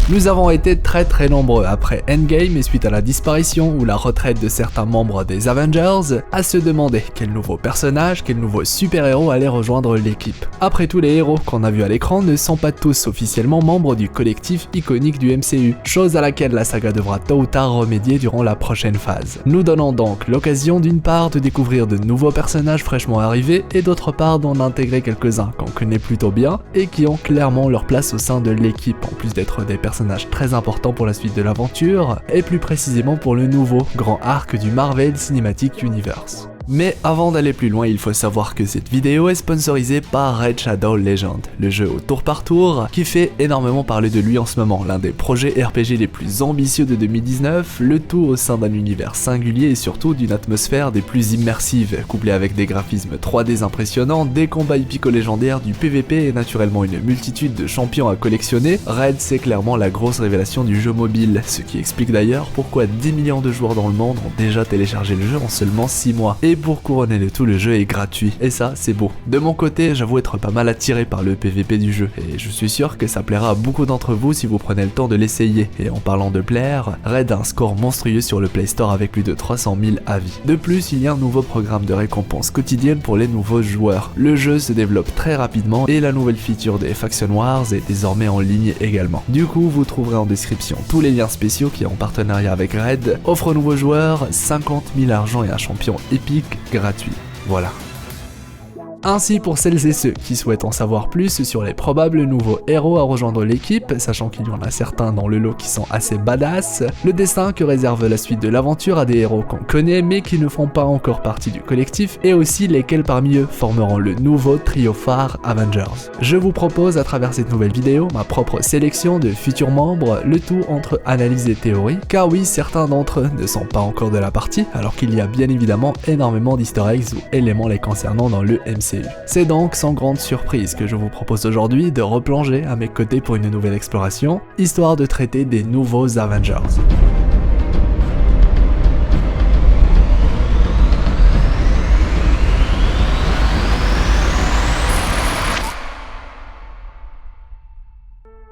Nous avons été très nombreux après Endgame et suite à la disparition ou la retraite de certains membres des Avengers à se demander quel nouveau personnage, quel nouveau super-héros allait rejoindre l'équipe. Après tout, les héros qu'on a vus à l'écran ne sont pas tous officiellement membres du collectif iconique du MCU, chose à laquelle la saga devra tôt ou tard remédier durant la prochaine phase. Nous donnons donc l'occasion d'une part de découvrir de nouveaux personnages fraîchement arrivés et d'autre part d'en intégrer quelques-uns qu'on connaît plutôt bien et qui ont clairement leur place au sein de l'équipe, en plus d'être des personnages très importants pour la suite de l'aventure, et plus précisément pour le nouveau grand arc du Marvel Cinematic Universe. Mais avant d'aller plus loin, il faut savoir que cette vidéo est sponsorisée par Raid Shadow Legends, le jeu au tour par tour qui fait énormément parler de lui en ce moment, l'un des projets RPG les plus ambitieux de 2019, le tout au sein d'un univers singulier et surtout d'une atmosphère des plus immersives, couplée avec des graphismes 3D impressionnants, des combats épico-légendaires, du PVP et naturellement une multitude de champions à collectionner. Raid, c'est clairement la grosse révélation du jeu mobile, ce qui explique d'ailleurs pourquoi 10 millions de joueurs dans le monde ont déjà téléchargé le jeu en seulement 6 mois. Et pour couronner le tout, le jeu est gratuit, et ça c'est beau. De mon côté, j'avoue être pas mal attiré par le PVP du jeu, et je suis sûr que ça plaira à beaucoup d'entre vous si vous prenez le temps de l'essayer. Et en parlant de plaire, Raid a un score monstrueux sur le Play Store avec plus de 300 000 avis. De plus, il y a un nouveau programme de récompense quotidienne pour les nouveaux joueurs. Le jeu se développe très rapidement et la nouvelle feature des Faction Wars est désormais en ligne également. Du coup, vous trouverez en description tous les liens spéciaux qui, en partenariat avec Raid, offrent aux nouveaux joueurs 50 000 argent et un champion épique gratuit. Voilà. Ainsi, pour celles et ceux qui souhaitent en savoir plus sur les probables nouveaux héros à rejoindre l'équipe, sachant qu'il y en a certains dans le lot qui sont assez badass, le destin que réserve la suite de l'aventure à des héros qu'on connaît mais qui ne font pas encore partie du collectif, et aussi lesquels parmi eux formeront le nouveau trio phare Avengers. Je vous propose à travers cette nouvelle vidéo ma propre sélection de futurs membres, le tout entre analyse et théorie, car oui, certains d'entre eux ne sont pas encore de la partie, alors qu'il y a bien évidemment énormément d'easter eggs ou éléments les concernant dans le MCU. C'est donc sans grande surprise que je vous propose aujourd'hui de replonger à mes côtés pour une nouvelle exploration, histoire de traiter des nouveaux Avengers.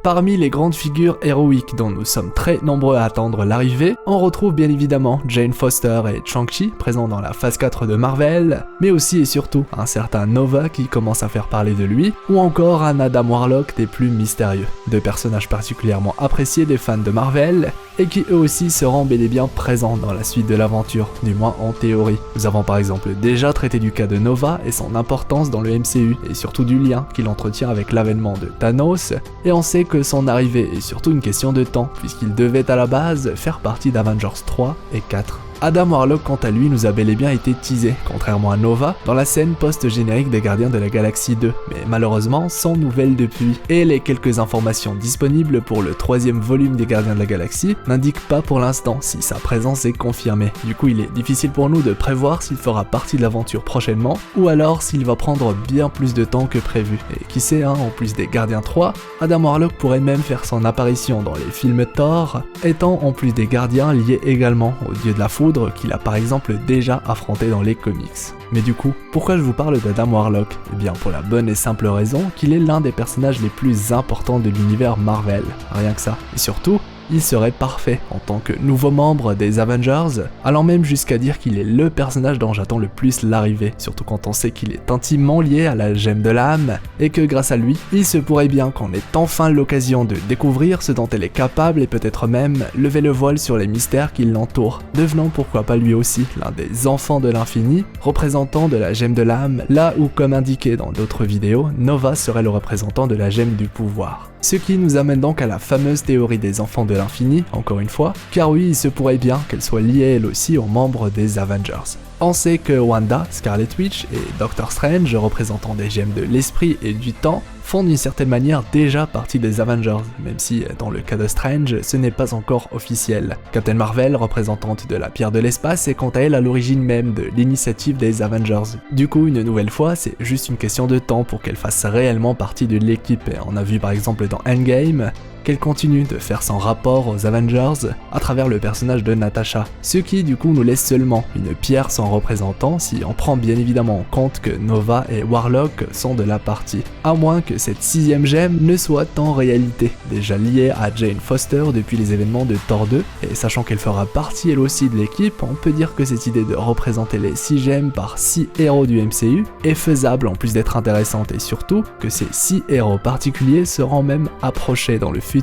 Parmi les grandes figures héroïques dont nous sommes très nombreux à attendre l'arrivée, on retrouve bien évidemment Jane Foster et Shang-Chi présents dans la phase 4 de Marvel, mais aussi et surtout un certain Nova qui commence à faire parler de lui, ou encore un Adam Warlock des plus mystérieux, deux personnages particulièrement appréciés des fans de Marvel, et qui eux aussi seront bel et bien présents dans la suite de l'aventure, du moins en théorie. Nous avons par exemple déjà traité du cas de Nova et son importance dans le MCU, et surtout du lien qu'il entretient avec l'avènement de Thanos, et on sait que son arrivée est surtout une question de temps, puisqu'il devait à la base faire partie d'Avengers 3 et 4. Adam Warlock quant à lui nous a bel et bien été teasé, contrairement à Nova, dans la scène post-générique des Gardiens de la Galaxie 2, mais malheureusement sans nouvelles depuis, et les quelques informations disponibles pour le 3e volume des Gardiens de la Galaxie n'indiquent pas pour l'instant si sa présence est confirmée. Du coup il est difficile pour nous de prévoir s'il fera partie de l'aventure prochainement, ou alors s'il va prendre bien plus de temps que prévu. Et qui sait, en plus des Gardiens 3, Adam Warlock pourrait même faire son apparition dans les films Thor, étant en plus des Gardiens liés également au dieu de la foudre qu'il a par exemple déjà affronté dans les comics. Mais du coup, pourquoi je vous parle d'Adam Warlock? Eh bien pour la bonne et simple raison qu'il est l'un des personnages les plus importants de l'univers Marvel, rien que ça. Et surtout, il serait parfait en tant que nouveau membre des Avengers, allant même jusqu'à dire qu'il est le personnage dont j'attends le plus l'arrivée, surtout quand on sait qu'il est intimement lié à la gemme de l'âme, et que grâce à lui, il se pourrait bien qu'on ait enfin l'occasion de découvrir ce dont elle est capable et peut-être même lever le voile sur les mystères qui l'entourent, devenant pourquoi pas lui aussi l'un des enfants de l'infini, représentant de la gemme de l'âme, là où comme indiqué dans d'autres vidéos, Nova serait le représentant de la gemme du pouvoir. Ce qui nous amène donc à la fameuse théorie des enfants de l'infini, encore une fois, car oui, il se pourrait bien qu'elle soit liée elle aussi aux membres des Avengers. On sait que Wanda, Scarlet Witch et Doctor Strange, représentant des gemmes de l'esprit et du temps, font d'une certaine manière déjà partie des Avengers, même si dans le cas de Strange, ce n'est pas encore officiel. Captain Marvel, représentante de la pierre de l'espace, est quant à elle à l'origine même de l'initiative des Avengers. Du coup, une nouvelle fois, c'est juste une question de temps pour qu'elle fasse réellement partie de l'équipe, et on a vu par exemple dans Endgame qu'elle continue de faire son rapport aux Avengers à travers le personnage de Natasha, ce qui du coup nous laisse seulement une pierre sans représentant si on prend bien évidemment en compte que Nova et Warlock sont de la partie, à moins que cette 6ème gemme ne soit en réalité déjà liée à Jane Foster depuis les événements de Thor 2, et sachant qu'elle fera partie elle aussi de l'équipe, on peut dire que cette idée de représenter les 6 gemmes par 6 héros du MCU est faisable en plus d'être intéressante, et surtout que ces 6 héros particuliers seront même approchés dans le futur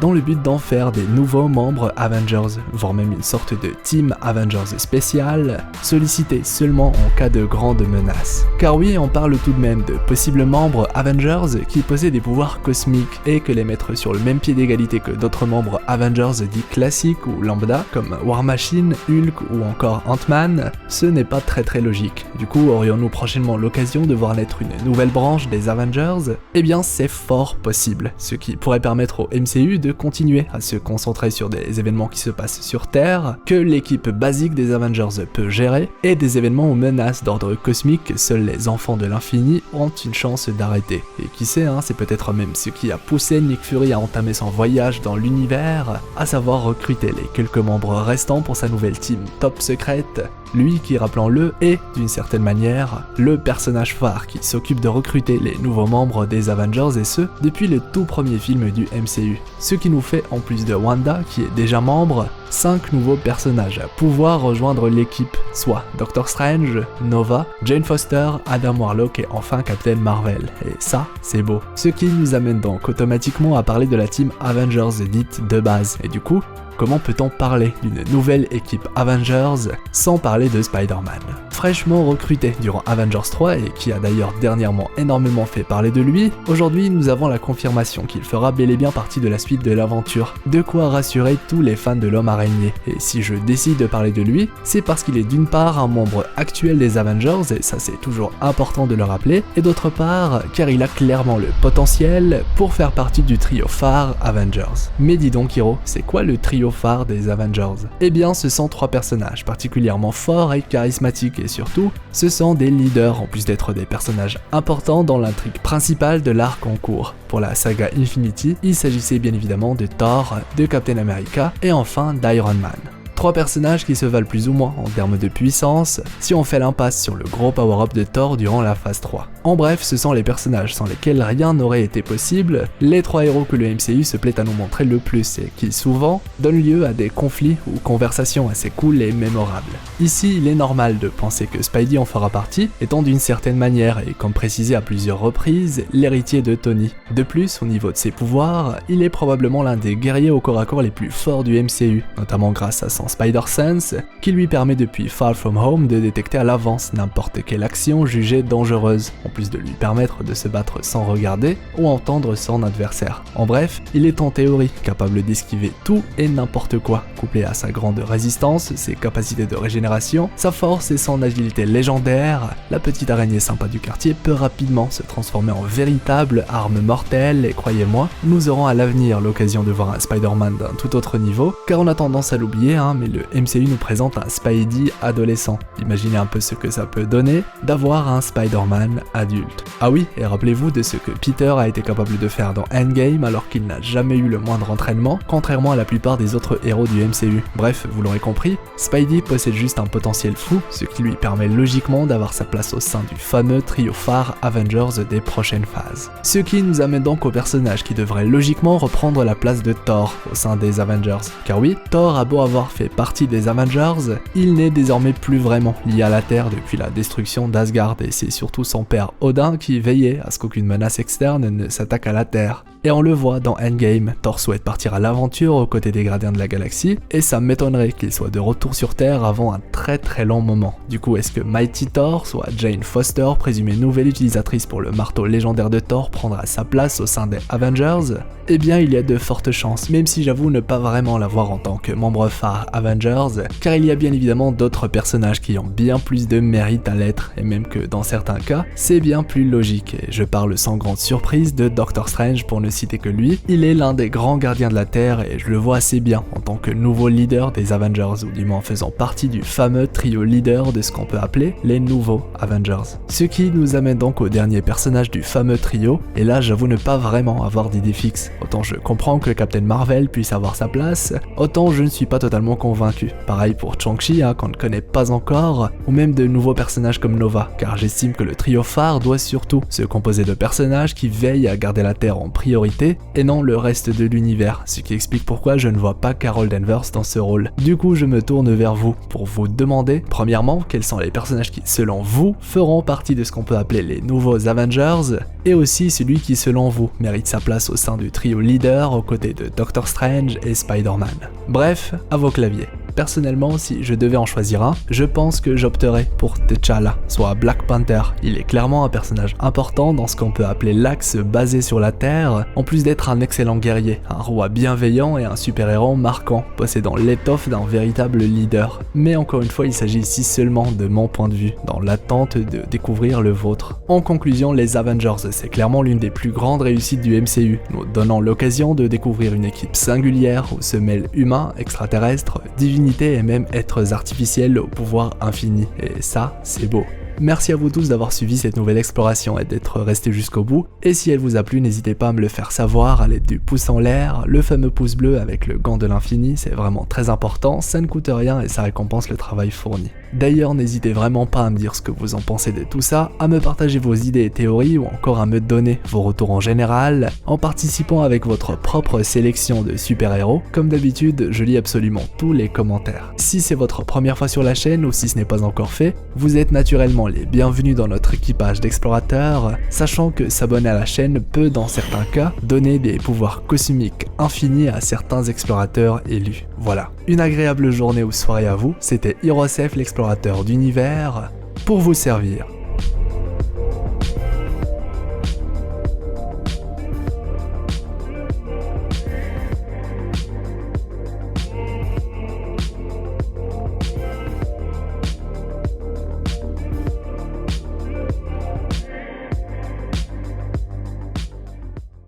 dans le but d'en faire des nouveaux membres Avengers, voire même une sorte de Team Avengers spécial, sollicité seulement en cas de grande menace. Car oui, on parle tout de même de possibles membres Avengers qui possèdent des pouvoirs cosmiques, et que les mettre sur le même pied d'égalité que d'autres membres Avengers dits classiques ou lambda, comme War Machine, Hulk ou encore Ant-Man, ce n'est pas très logique. Du coup, aurions-nous prochainement l'occasion de voir naître une nouvelle branche des Avengers? Eh bien, c'est fort possible, ce qui pourrait permettre au MCU de continuer à se concentrer sur des événements qui se passent sur Terre, que l'équipe basique des Avengers peut gérer, et des événements aux menaces d'ordre cosmique que seuls les enfants de l'infini ont une chance d'arrêter. Et qui sait, c'est peut-être même ce qui a poussé Nick Fury à entamer son voyage dans l'univers, à savoir recruter les quelques membres restants pour sa nouvelle team top secrète, lui qui, rappelons-le, est, d'une certaine manière, le personnage phare qui s'occupe de recruter les nouveaux membres des Avengers, et ce, depuis le tout premier film du MCU. Ce qui nous fait, en plus de Wanda, qui est déjà membre, 5 nouveaux personnages à pouvoir rejoindre l'équipe, soit Doctor Strange, Nova, Jane Foster, Adam Warlock et enfin Captain Marvel. Et ça, c'est beau. Ce qui nous amène donc automatiquement à parler de la team Avengers dite de base. Et du coup, comment peut-on parler d'une nouvelle équipe Avengers sans parler de Spider-Man? Fraîchement recruté durant Avengers 3 et qui a d'ailleurs dernièrement énormément fait parler de lui, aujourd'hui nous avons la confirmation qu'il fera bel et bien partie de la suite de l'aventure, de quoi rassurer tous les fans de l'homme araignée. Et si je décide de parler de lui, c'est parce qu'il est d'une part un membre actuel des Avengers, et ça c'est toujours important de le rappeler, et d'autre part car il a clairement le potentiel pour faire partie du trio phare Avengers. Mais dis donc Hiro, c'est quoi le trio phare des Avengers? Eh bien ce sont 3 personnages particulièrement forts et charismatiques, et surtout ce sont des leaders en plus d'être des personnages importants dans l'intrigue principale de l'arc en cours. Pour la saga Infinity, il s'agissait bien évidemment de Thor, de Captain America et enfin d'Iron Man. 3 personnages qui se valent plus ou moins en termes de puissance si on fait l'impasse sur le gros power-up de Thor durant la phase 3. En bref, ce sont les personnages sans lesquels rien n'aurait été possible, les 3 héros que le MCU se plaît à nous montrer le plus et qui souvent donnent lieu à des conflits ou conversations assez cool et mémorables. Ici, il est normal de penser que Spidey en fera partie, étant d'une certaine manière et comme précisé à plusieurs reprises, l'héritier de Tony. De plus, au niveau de ses pouvoirs, il est probablement l'un des guerriers au corps à corps les plus forts du MCU, notamment grâce à son Spider-Sense, qui lui permet depuis Far From Home de détecter à l'avance n'importe quelle action jugée dangereuse, en plus de lui permettre de se battre sans regarder ou entendre son adversaire. En bref, il est en théorie capable d'esquiver tout et n'importe quoi, couplé à sa grande résistance, ses capacités de régénération, sa force et son agilité légendaire. La petite araignée sympa du quartier peut rapidement se transformer en véritable arme mortelle, et croyez-moi, nous aurons à l'avenir l'occasion de voir un Spider-Man d'un tout autre niveau, car on a tendance à l'oublier, mais le MCU nous présente un Spidey adolescent. Imaginez un peu ce que ça peut donner d'avoir un Spider-Man adulte. Ah oui, et rappelez-vous de ce que Peter a été capable de faire dans Endgame alors qu'il n'a jamais eu le moindre entraînement, contrairement à la plupart des autres héros du MCU. Bref, vous l'aurez compris, Spidey possède juste un potentiel fou, ce qui lui permet logiquement d'avoir sa place au sein du fameux trio phare Avengers des prochaines phases. Ce qui nous amène donc au personnage qui devrait logiquement reprendre la place de Thor au sein des Avengers. Car oui, Thor a beau avoir fait partie des Avengers, il n'est désormais plus vraiment lié à la Terre depuis la destruction d'Asgard, et c'est surtout son père Odin qui veillait à ce qu'aucune menace externe ne s'attaque à la Terre. Et on le voit dans Endgame, Thor souhaite partir à l'aventure aux côtés des gardiens de la galaxie, et ça m'étonnerait qu'il soit de retour sur Terre avant un très long moment. Du coup, est-ce que Mighty Thor, soit Jane Foster, présumée nouvelle utilisatrice pour le marteau légendaire de Thor, prendra sa place au sein des Avengers? Eh bien, il y a de fortes chances, même si j'avoue ne pas vraiment la voir en tant que membre phare Avengers, car il y a bien évidemment d'autres personnages qui ont bien plus de mérite à l'être, et même que dans certains cas, c'est bien plus logique, et je parle sans grande surprise de Doctor Strange pour ne citer que lui, il est l'un des grands gardiens de la Terre et je le vois assez bien en tant que nouveau leader des Avengers, ou du moins faisant partie du fameux trio leader de ce qu'on peut appeler les nouveaux Avengers. Ce qui nous amène donc au dernier personnage du fameux trio, et là j'avoue ne pas vraiment avoir d'idée fixe. Autant je comprends que Captain Marvel puisse avoir sa place, autant je ne suis pas totalement convaincu. Pareil pour Shang-Chi, qu'on ne connaît pas encore, ou même de nouveaux personnages comme Nova, car j'estime que le trio phare doit surtout se composer de personnages qui veillent à garder la Terre en priorité, et non le reste de l'univers, ce qui explique pourquoi je ne vois pas Carol Danvers dans ce rôle. Du coup je me tourne vers vous pour vous demander, premièrement, quels sont les personnages qui, selon vous, feront partie de ce qu'on peut appeler les nouveaux Avengers, et aussi celui qui, selon vous, mérite sa place au sein du trio leader aux côtés de Doctor Strange et Spider-Man. Bref, à vos claviers. Personnellement, si je devais en choisir un, je pense que j'opterais pour T'Challa, soit Black Panther. Il est clairement un personnage important dans ce qu'on peut appeler l'axe basé sur la Terre, en plus d'être un excellent guerrier, un roi bienveillant et un super-héros marquant, possédant l'étoffe d'un véritable leader. Mais encore une fois, il s'agit ici seulement de mon point de vue, dans l'attente de découvrir le vôtre. En conclusion, les Avengers, c'est clairement l'une des plus grandes réussites du MCU, nous donnant l'occasion de découvrir une équipe singulière où se mêlent humains, extraterrestres, divinités et même êtres artificiels au pouvoir infini. Et ça, c'est beau. Merci à vous tous d'avoir suivi cette nouvelle exploration et d'être restés jusqu'au bout, et si elle vous a plu, n'hésitez pas à me le faire savoir à l'aide du pouce en l'air, le fameux pouce bleu avec le gant de l'infini, c'est vraiment très important, ça ne coûte rien et ça récompense le travail fourni. D'ailleurs, n'hésitez vraiment pas à me dire ce que vous en pensez de tout ça, à me partager vos idées et théories ou encore à me donner vos retours en général, en participant avec votre propre sélection de super-héros. Comme d'habitude, je lis absolument tous les commentaires. Si c'est votre première fois sur la chaîne ou si ce n'est pas encore fait, vous êtes naturellement les bienvenus dans notre équipage d'explorateurs, sachant que s'abonner à la chaîne peut dans certains cas donner des pouvoirs cosmiques infinis à certains explorateurs élus. Voilà, une agréable journée ou soirée à vous, c'était Hirosef l'explorateur d'univers, pour vous servir.